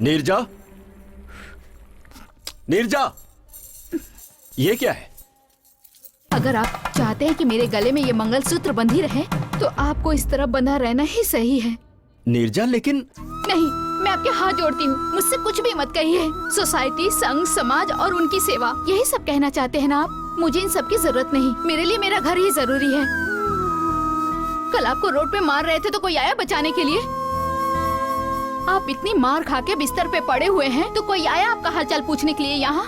नीरजा, नीरजा, ये क्या है? अगर आप चाहते हैं कि मेरे गले में ये मंगलसूत्र बंधी रहे, तो आपको इस तरह बंधा रहना ही सही है। नीरजा, लेकिन नहीं, मैं आपके हाथ जोड़ती हूँ, मुझसे कुछ भी मत कहिए। सोसाइटी, संघ, समाज और उनकी सेवा, यही सब कहना चाहते हैं ना आप? मुझे इन सब की जरूरत नहीं, मेरे लिए मेरा घर ही जरूरी है। कल आपको रोड पे मार रहे थे तो कोई आया बचाने के लिए? आप इतनी मार खा के बिस्तर पे पड़े हुए हैं तो कोई आया आपका हालचाल पूछने के लिए यहाँ?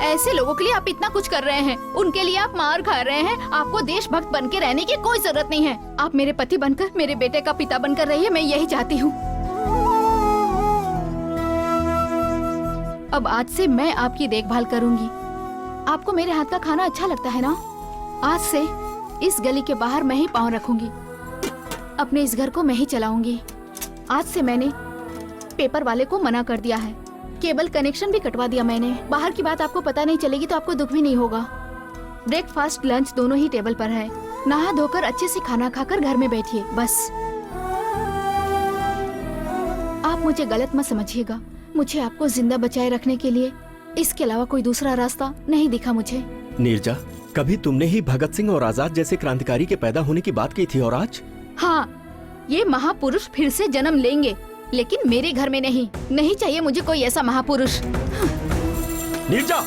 ऐसे लोगों के लिए आप इतना कुछ कर रहे हैं, उनके लिए आप मार खा रहे हैं। आपको देशभक्त बन के रहने की कोई जरूरत नहीं है। आप मेरे पति बनकर, मेरे बेटे का पिता बनकर रहिए, मैं यही चाहती हूँ। अब आज से मैं आपकी देखभाल करूंगी। आपको मेरे हाथ का खाना अच्छा लगता है ना? आज से इस गली के बाहर मैं ही पाँव रखूंगी, अपने इस घर को मैं ही चलाऊंगी। आज से मैंने पेपर वाले को मना कर दिया है, केबल कनेक्शन भी कटवा दिया मैंने। बाहर की बात आपको पता नहीं चलेगी तो आपको दुख भी नहीं होगा। ब्रेकफास्ट, लंच दोनों ही टेबल पर है। नहा धोकर अच्छे से खाना खाकर घर में बैठिए बस। आप मुझे गलत मत समझिएगा, मुझे आपको जिंदा बचाए रखने के लिए इसके अलावा कोई दूसरा रास्ता नहीं दिखा मुझे। नीरजा, कभी तुमने ही भगत सिंह और आजाद जैसे क्रांतिकारी के पैदा होने की बात की थी, और आज? हाँ, ये महापुरुष फिर से जन्म लेंगे, लेकिन मेरे घर में नहीं। नहीं चाहिए मुझे कोई ऐसा महापुरुष। नीरजा,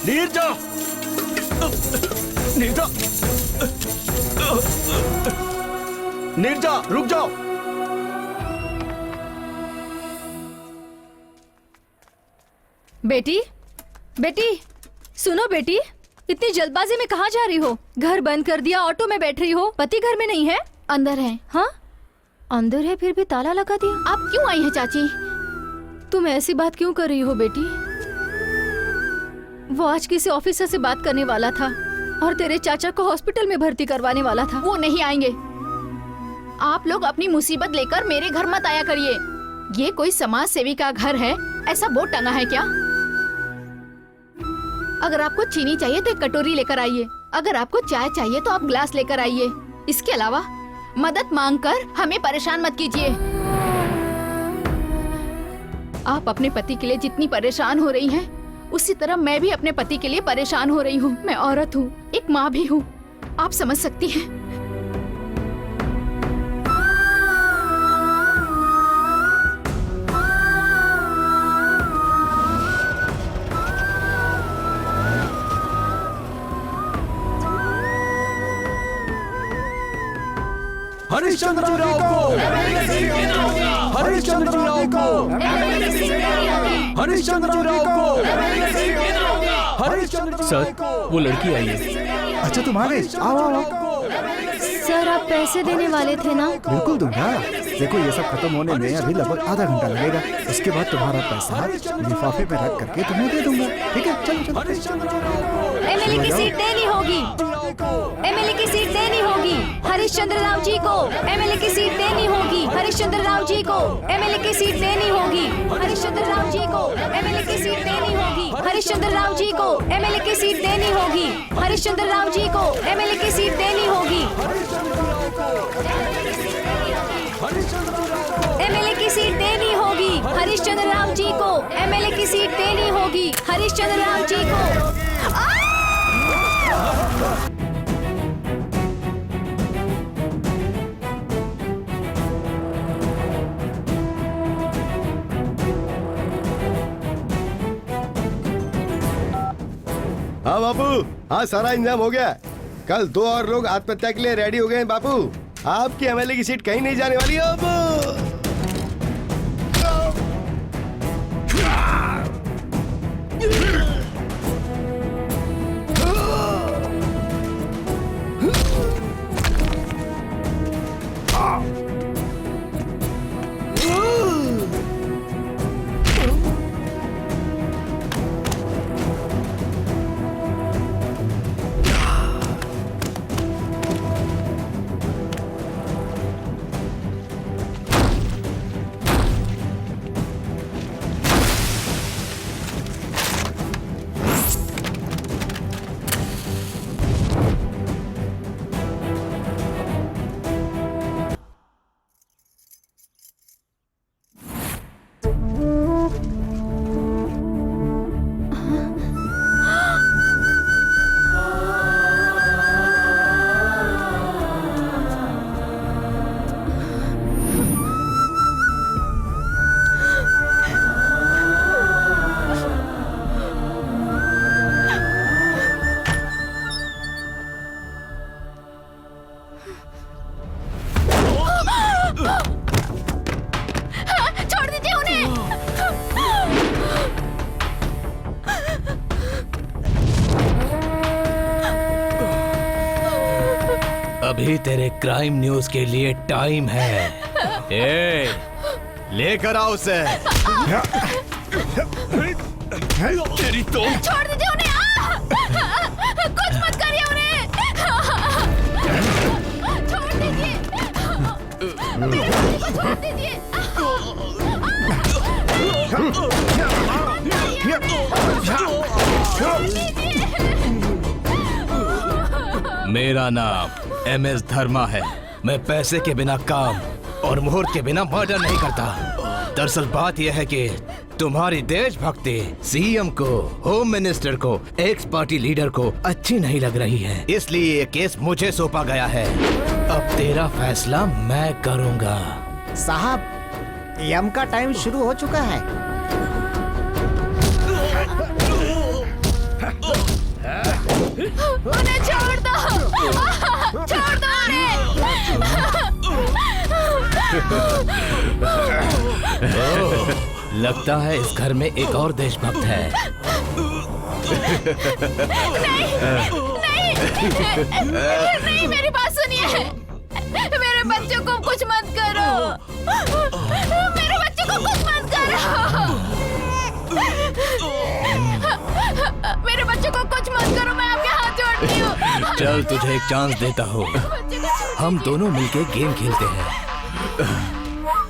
नीरजा, नीरजा, नीरजा, रुक जाओ। बेटी, बेटी, सुनो बेटी, इतनी जल्दबाजी में कहाँ जा रही हो? घर बंद कर दिया, ऑटो में बैठ रही हो, पति घर में नहीं है? अंदर है। हाँ, अंदर है, फिर भी ताला लगा दिया। आप क्यों आई हैं चाची? तुम ऐसी बात क्यों कर रही हो बेटी? वो आज किसी ऑफिसर से बात करने वाला था और तेरे चाचा को हॉस्पिटल में भर्ती करवाने वाला था। वो नहीं आएंगे। आप लोग अपनी मुसीबत लेकर मेरे घर मत आया करिए। ये कोई समाज सेवी का घर है, ऐसा बोर्ड टंगा है क्या? अगर आपको चीनी चाहिए तो एक कटोरी लेकर आइए, अगर आपको चाय चाहिए तो आप ग्लास लेकर आइए। इसके अलावा मदद मांगकर हमें परेशान मत कीजिए। आप अपने पति के लिए जितनी परेशान हो रही हैं, उसी तरह मैं भी अपने पति के लिए परेशान हो रही हूँ। मैं औरत हूँ, एक माँ भी हूँ, आप समझ सकती हैं। हरिश्चंद्र राव को, हरिश्चंद्र राव को, हरिश्चंद्र राव को, हरिश्चंद्र। सर, वो लड़की आई है। अच्छा, तुम आ गए? आओ आओ आओ। सर, आप पैसे देने वाले थे ना? बिल्कुल दूंगा। देखो, ये सब खत्म होने में अभी लगभग आधा घंटा लगेगा। उसके बाद तुम्हारा पैसा लिफाफे में रख करके तुम्हें दे दूंगा। ठीक है, चलो चलो। एमएलए की सीट देनी होगी, एमएलए की सीट देनी होगी हरिश्चंद्र राव जी को। एमएलए की सीट देनी होगी हरिश्चंद्र राव जी को। एमएलए की सीट देनी होगी हरिश्चंद्र राव जी को। एमएलए की सीट देनी होगी हरिश्चंद्र राव जी को। एमएलए की सीट देनी होगी हरिश्चंद्र राव जी को। एमएलए की सीट देनी होगी। एमएलए की सीट देनी होगी हरिश्चंद्र राव जी को। एमएलए की सीट देनी होगी हरिश्चंद्र राव जी को। हाँ बापू, हाँ सारा इंतजाम हो गया। कल 2 और लोग आत्महत्या के लिए रेडी हो गए हैं बापू। आपकी एमएलए की सीट कहीं नहीं जाने वाली है बापू। छोड़ दीजिए उन्हें। अभी तेरे क्राइम न्यूज के लिए टाइम है। ए, लेकर आओ उसे। तेरी तो छोड़ दीजिए उन्हें। कुछ मत करिए उन्हें। छोड़ दीजिए। छोड़ दीजिए। मेरा नाम MS धर्मा है। मैं पैसे के बिना काम और मुहूर्त के बिना मर्डर नहीं करता। दरअसल बात यह है कि तुम्हारी देशभक्ति CM को, होम मिनिस्टर को, एक्स पार्टी लीडर को अच्छी नहीं लग रही है, इसलिए ये केस मुझे सौंपा गया है। अब तेरा फैसला मैं करूंगा। साहब, यम का टाइम शुरू हो चुका है। उन्हें छोड़ दो। छोड़ दो उन्हें। लगता है इस घर में एक और देशभक्त है। नहीं, मेरी बात सुनिए। मेरे बच्चों को कुछ मत करो। मेरे बच्चों को कुछ मत करो। मेरे बच्चों को कुछ मत करो। मैं आपके हाथ जोड़ती हूँ। चल तुझे एक चांस देता हूँ। हम दोनों मिलके गेम खेलते हैं।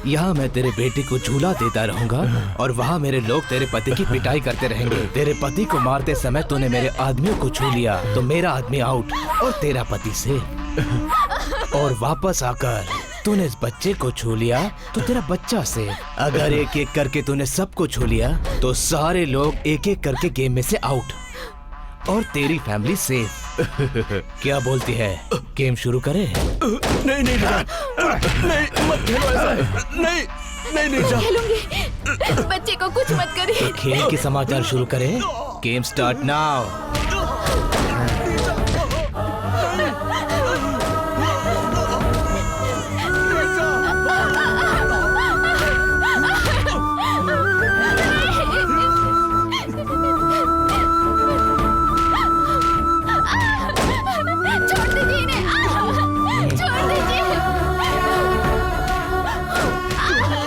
यहाँ मैं तेरे बेटे को झूला देता रहूंगा और वहाँ मेरे लोग तेरे पति की पिटाई करते रहेंगे। तेरे पति को मारते समय तूने मेरे आदमियों को छू लिया तो मेरा आदमी आउट और तेरा पति सेफ। और वापस आकर तूने इस बच्चे को छू लिया तो तेरा बच्चा सेफ। अगर एक एक करके तूने सबको छू लिया तो सारे लोग एक एक करके गेम में से आउट और तेरी फैमिली सेफ। क्या बोलती है? गेम शुरू करें? नहीं नहीं नहीं, मत खेलो ऐसा। नहीं नहीं नहीं जा। खेलूंगी। बच्चे को कुछ मत करिए। खेल के समाचार शुरू करें। Game start now. छोड़ दीजिए इन्हें। छोड़ दीजिए।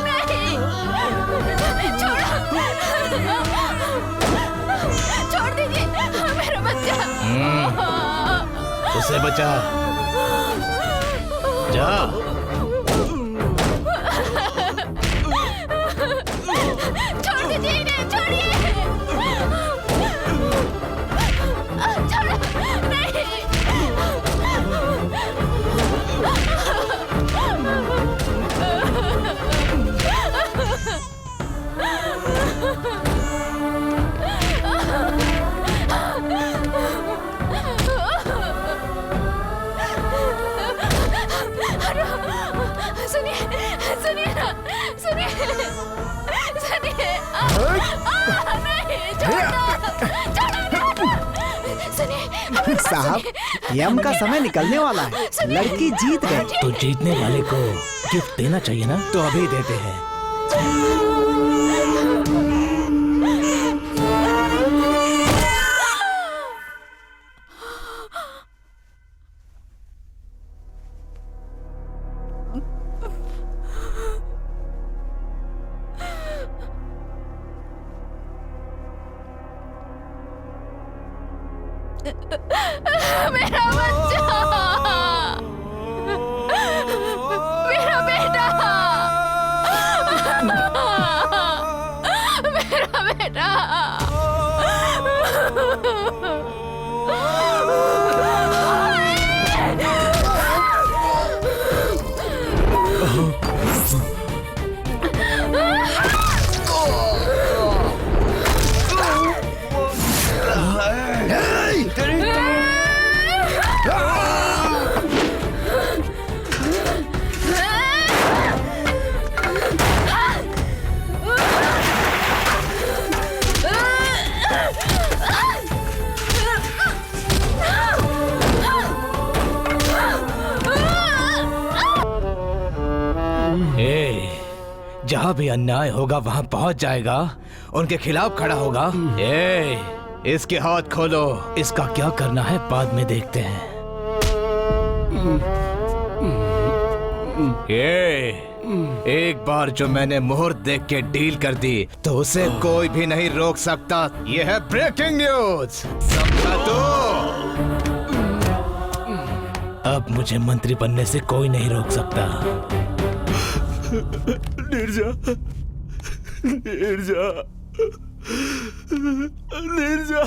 नहीं। छोड़ दीजिए मेरा बच्चा। उसे बचा। जा। छोड़ दीजिए इन्हें। छोड़िए। छोड़ो। नहीं। सुनिए सुनिए ना, सुनिए सुनिए। नहीं, छोड़ दो। सुनिए साहब, यम का समय निकलने वाला है। लड़की जीत गई। तो जीतने वाले को गिफ्ट देना चाहिए ना, तो अभी देते हैं। मेरा बच्चा, मेरा बेटा, मेरा बेटा। जहाँ भी अन्याय होगा वहाँ पहुँच जाएगा, उनके खिलाफ खड़ा होगा। इसके हाथ खोलो। इसका क्या करना है बाद में देखते हैं। एक बार जो मैंने मुहूर्त देख के डील कर दी तो उसे कोई भी नहीं रोक सकता। ये है ब्रेकिंग न्यूज, समझा तो? अब मुझे मंत्री बनने से कोई नहीं रोक सकता। नीरजा, नीरजा, नीरजा।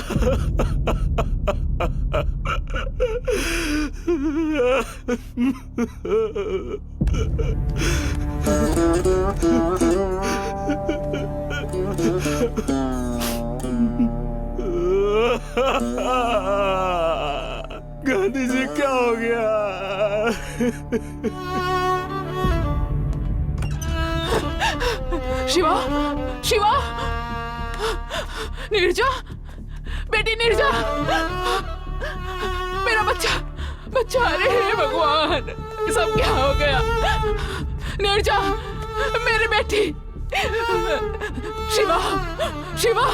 गांधी जी क्या हो गया? शिवा, शिवा, नीरजा, बेटी नीरजा, मेरा बच्चा, बच्चा, अरे हे भगवान, सब क्या हो गया? नीरजा, मेरी बेटी, शिवा, शिवा,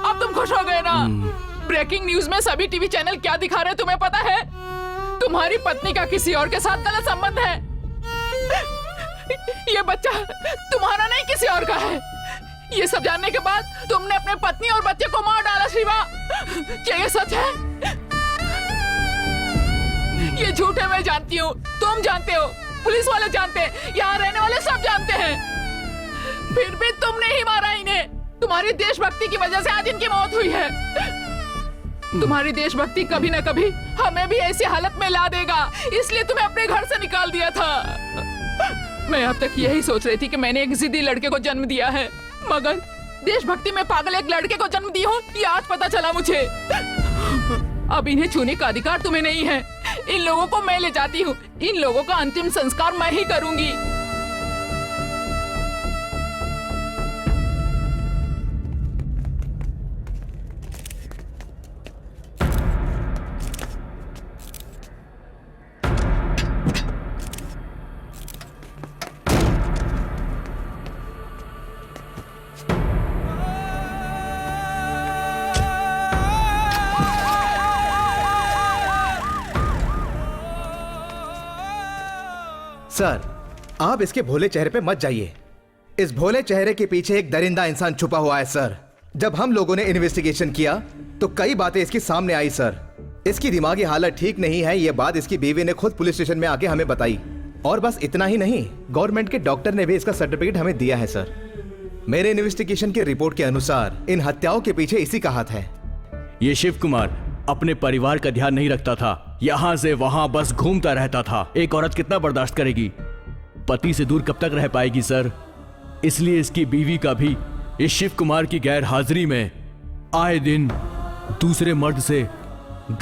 अब तुम खुश हो गए ना? ब्रेकिंग न्यूज में सभी टीवी चैनल क्या दिखा रहे हैं तुम्हें पता है? तुम्हारी पत्नी का किसी और के साथ गलत संबंध है। ये बच्चा तुम्हारा नहीं किसी और का है। ये सब जानने के बाद तुमने अपने पत्नी और बच्चे को मार डाला शिवा। क्या ये सच है? ये झूठ है, मैं जानती हूँ, तुम जानते हो, पुलिस वाले जानते हैं, यहाँ रहने वाले सब जानते हैं। फिर भी तुमने ही मारा इन्हें। तुम्हारी देशभक्ति की वजह से आज इनकी मौत हुई है। तुम्हारी देशभक्ति कभी न कभी हमें भी ऐसी हालत में ला देगा, इसलिए तुम्हें अपने घर से निकाल दिया था। मैं अब तक यही सोच रही थी कि मैंने एक जिद्दी लड़के को जन्म दिया है, मगर देशभक्ति में पागल एक लड़के को जन्म दी हूँ, ये आज पता चला मुझे। अब इन्हें छूने का अधिकार तुम्हें नहीं है। इन लोगों को मैं ले जाती हूँ, इन लोगों का अंतिम संस्कार मैं ही करूंगी। सर, आप इसके भोले चेहरे पे मत जाइए। इस भोले चेहरे के पीछे एक दरिंदा इंसान छुपा हुआ है सर। जब हम लोगों ने इन्वेस्टिगेशन किया तो कई बातें इसके सामने आई सर। इसकी दिमागी हालत ठीक नहीं है, ये बात इसकी बीवी ने खुद पुलिस स्टेशन में आके हमें बताई। और बस इतना ही नहीं, गवर्नमेंट के डॉक्टर ने भी इसका सर्टिफिकेट हमें दिया है सर। मेरे इन्वेस्टिगेशन की रिपोर्ट के अनुसार इन हत्याओं के पीछे इसी का हाथ है। ये शिव कुमार अपने परिवार का ध्यान नहीं रखता था, यहाँ से वहाँ बस घूमता रहता था। एक औरत कितना बर्दाश्त करेगी? पति से दूर कब तक रह पाएगी सर? इसलिए इसकी बीवी का भी इस शिव कुमार की गैर हाजिरी में आए दिन दूसरे मर्द से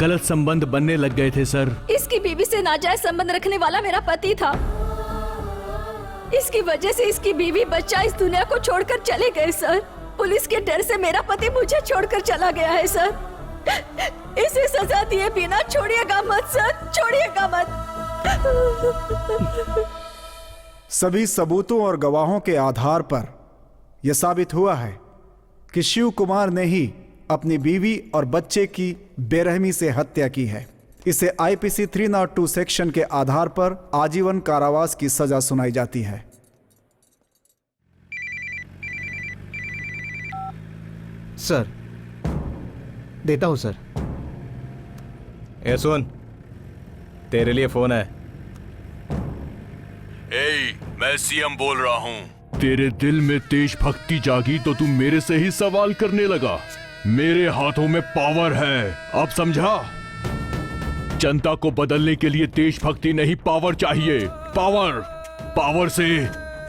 गलत संबंध बनने लग गए थे सर। इसकी बीवी से नाजायज संबंध रखने वाला मेरा पति था। इसकी वजह से इसकी बीवी बच्चा इस दुनिया को छोड़कर चले गए सर। पुलिस के डर से मेरा पति मुझे छोड़कर चला गया है सर। इसे सजा दिए बिना छोड़िएगा मत सर, छोड़िएगा मत। सभी सबूतों और गवाहों के आधार पर यह साबित हुआ है कि शिव कुमार ने ही अपनी बीवी और बच्चे की बेरहमी से हत्या की है। इसे आईपीसी 302 सेक्शन के आधार पर आजीवन कारावास की सजा सुनाई जाती है। सर, देता हूं सर। ए सुन, तेरे लिए फोन है। मैं सीएम बोल रहा हूँ। तेरे दिल में देशभक्ति जागी तो तू मेरे से ही सवाल करने लगा। मेरे हाथों में पावर है, अब समझा? जनता को बदलने के लिए देशभक्ति नहीं, पावर चाहिए। पावर, पावर से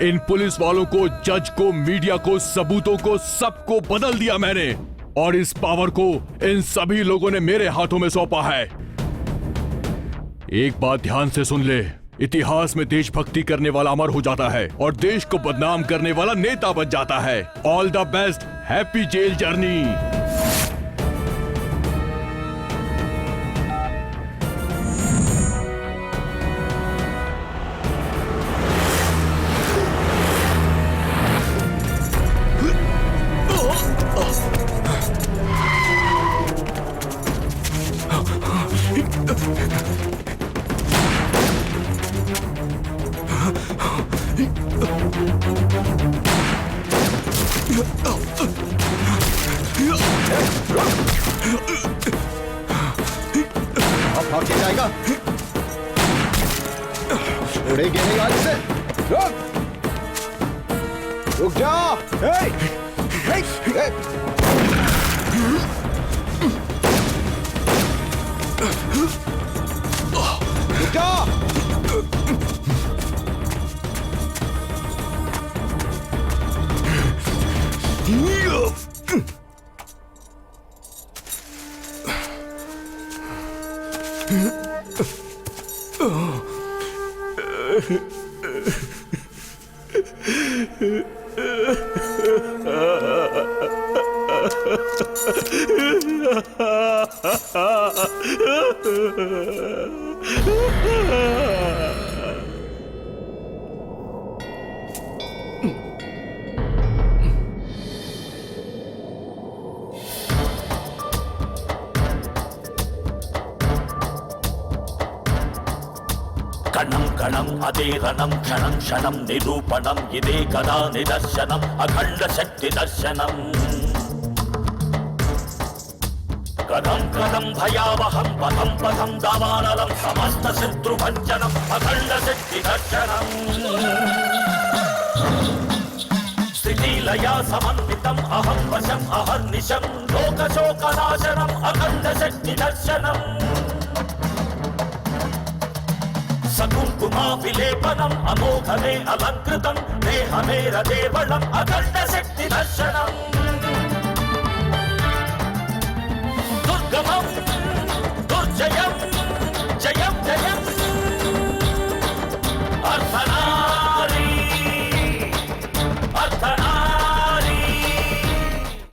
इन पुलिस वालों को, जज को, मीडिया को, सबूतों को, सबको बदल दिया मैंने। और इस पावर को इन सभी लोगों ने मेरे हाथों में सौंपा है। एक बात ध्यान से सुन ले, इतिहास में देशभक्ति करने वाला अमर हो जाता है और देश को बदनाम करने वाला नेता बन जाता है। All the best, happy jail journey. अब भाग के जाएगा, उड़ेगी नहीं आज से। रुक जा। रुक जा। కణం కణం అదేరణం క్షణం క్షణం నిరూపణం ఇదే కదా నిదర్శనం అఖండ శక్తి దర్శనం కథం కథం భయావహం పథం పథం దావానలం సమస్త శత్రుభంజనం అఖండ శక్తి దర్శనం స్థితిలయా సమన్వితం అహం వశం అహర్నిశం లోకశోకనాశనం అఖండ శక్తి దర్శనం సకుంకుమా విలేపనం అమోఘమే అలంకృతం దేహమేర దేవళం అఖండ శక్తి దర్శనం